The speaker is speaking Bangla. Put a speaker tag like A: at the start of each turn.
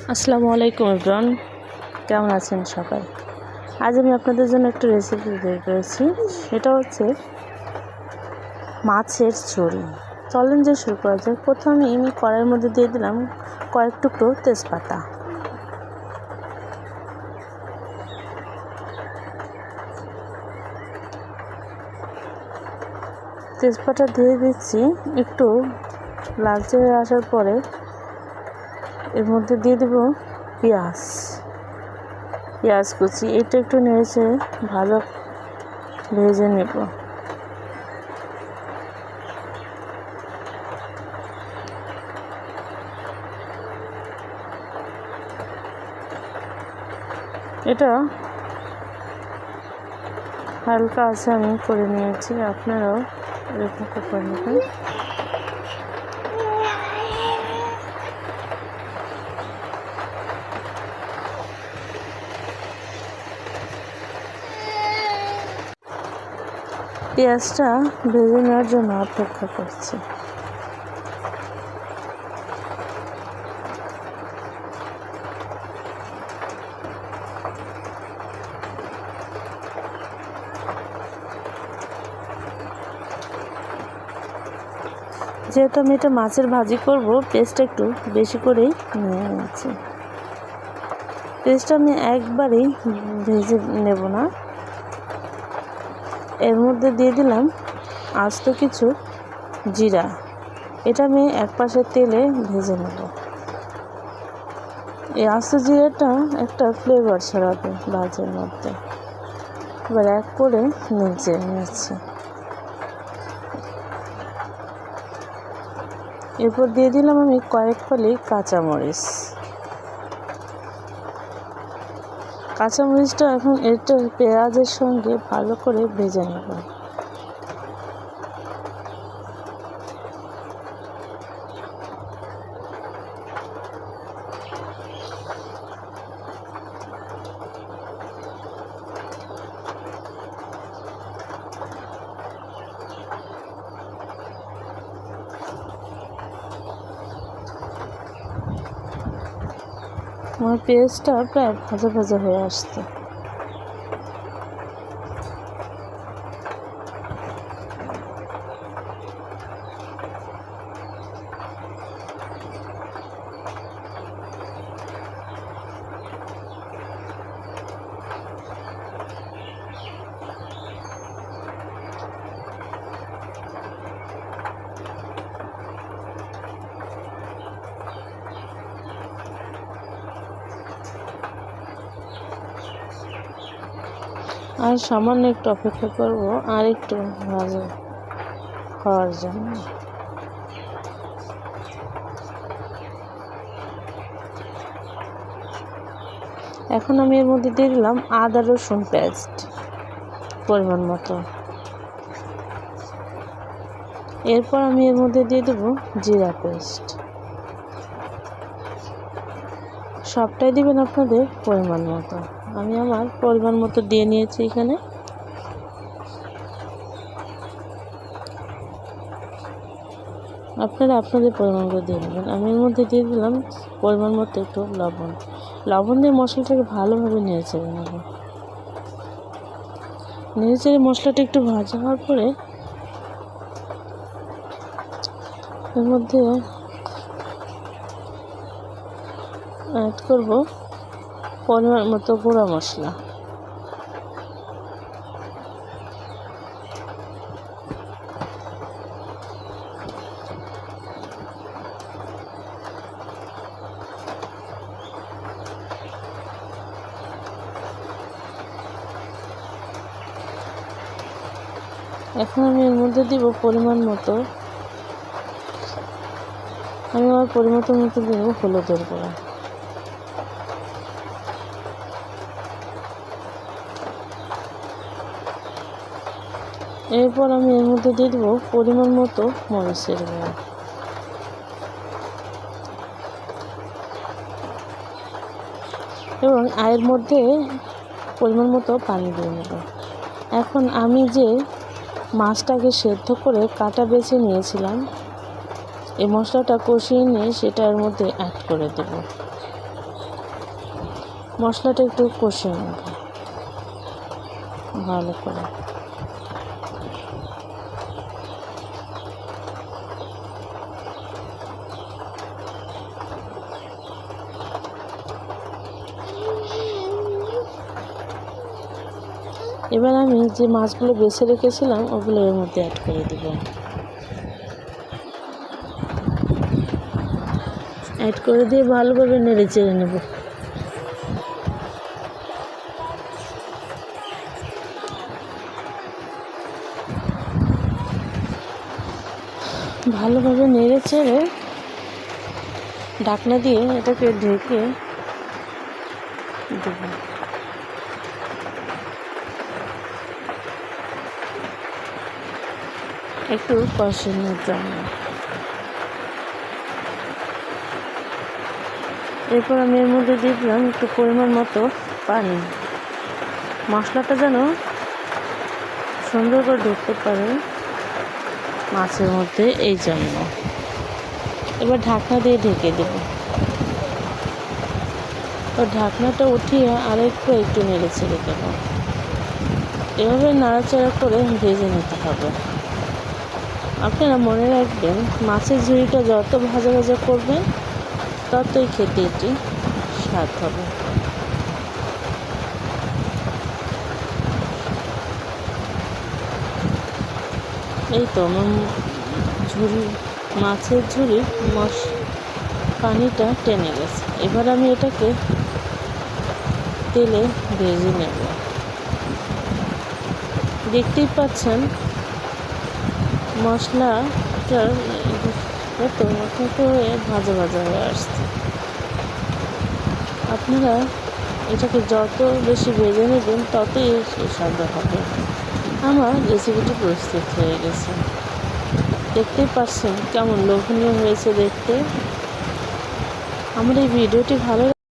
A: আসসালামু আলাইকুম এভরিওয়ান, কেমন আছেন সবাই? আজ আমি আপনাদের জন্য একটা রেসিপি তৈরি করেছি। সেটা হচ্ছে মাছের ঝোল। চলেন যে শুরু করা যাক। প্রথমে আমি কড়াইয়ের মধ্যে দিয়ে দিলাম কয়েক টুকরো তেজপাতা। তেজপাতা দিয়ে দিচ্ছি, একটু লালচে হয়ে আসার পরে এর মধ্যে দিয়ে দেব পেঁয়াজ কুচি। এটা একটু নেড়েছে ভালো ভেজে নেব। এটা হালকা আছে আমি করে নিয়েছি, আপনারাও এরকম করে নেবেন। পেঁয়াজটা ভেজে নেওয়ার জন্য অপেক্ষা করছি। যেহেতু আমি এটা মাছের ভাজি করব, পেস্টটা একটু বেশি করেই নিয়ে নিচ্ছি। পেস্টটা আমি একবারেই ভেজে নেব না। এর মধ্যে দিয়ে দিলাম আস্ত কিছু জিরা। এটা আমি এক পাশে তেলে ভেজে নেব। এই আস্ত জিরাটা একটা ফ্লেভার ছড়াবে ভাজির মধ্যে। এবার এক করে নিচে নিচ্ছি। এরপর দিয়ে দিলাম আমি কয়েক ফালি কাঁচামরিচ। কাঁচামরিচটা এখন এটা পেঁয়াজের সঙ্গে ভালো করে ভেজে নেব। আমার পেঁয়াজটা প্রায় ভাজা ভাজা হয়ে আসছে। আর সামান্য একটু অপেক্ষা করব, আর একটু ভাজা হওয়ার জন্য। এখন আমি এর মধ্যে দিয়ে দিলাম আদা রসুন পেস্ট পরিমাণ মতো। এরপর আমি এর মধ্যে দিয়ে দেবো জিরা পেস্ট। সবটাই দিবেন আপনাদের পরিমাণ মতো। আমি আমার পরিমাণ মতো দিয়ে নিয়েছি এখানে। আপনারা আপনাদের পরিমাণ মতো দিয়ে নেবেন। আমি এর মধ্যে দিয়ে দিলাম পরিমাণ মতো একটু লবণ দিয়ে মশলাটাকে ভালোভাবে নেড়ে নেব। নেড়ে মশলাটা একটু ভাজা হওয়ার পরে এর মধ্যে অ্যাড করব পরিমাণ মতো গুঁড়া মশলা। এখন আমি এর মধ্যে দিব পরিমাণ মতো, আমি আমার পরিমাণ মতো দেব হলুদের গুঁড়া। এরপর আমি এর মধ্যে দিয়ে দেবো পরিমাণ মতো মরিচের গুঁড়া। এবং এর মধ্যে পরিমাণ মতো পানি দিয়ে নেব। এখন আমি যে মাছটাকে সেদ্ধ করে কাটা বেছে নিয়েছিলাম, এই মশলাটা কষিয়ে নিয়ে সেটা এর মধ্যে অ্যাড করে দেব। মশলাটা একটু কষে নেব ভালো করে। এবার আমি যে মাছগুলো বেছে রেখেছিলাম ওগুলো এর মধ্যে অ্যাড করে দেব। অ্যাড করে দিয়ে ভালোভাবে নেড়ে চেড়ে নেব। ভালোভাবে নেড়ে চেড়ে ঢাকনা দিয়ে এটাকে ঢেকে দেব। একটু কষানোর জন্য। এরপর আমি এর মধ্যে দিলাম একটু পরিমাণ মতো পানি, মশলাটা যেন সুন্দর করে ঢুকতে পারে মাছের মধ্যে, এই জন্য। এবার ঢাকনা দিয়ে ঢেকে দেব। ও ঢাকনাটা উঠিয়ে একটু নেড়ে ছেড়ে দেবো। এভাবে নাড়াচাড়া করে ভেজে নিতে হবে। আপনারা মনে রাখবেন, মাছের ঝুড়িটা যত ভাজা ভাজা করবেন ততই খেতে এটি স্বাদ হবে। এই তো আমার মাছের ঝুড়ির পানিটা টেনে গেছে। এবার আমি এটাকে তেলে ভেজে নেব। দেখতেই পাচ্ছেন মশলাটার হয়ে ভাজা ভাজা হয়ে আসছে। আপনারা এটাকে যত বেশি ভেজে নেবেন ততই সুস্বাদু হবে। আমার রেসিপিটি প্রস্তুত হয়ে গেছে। দেখতেই পাচ্ছেন কেমন লোভনীয় হয়েছে দেখতে। আমার এই ভিডিওটি ভালো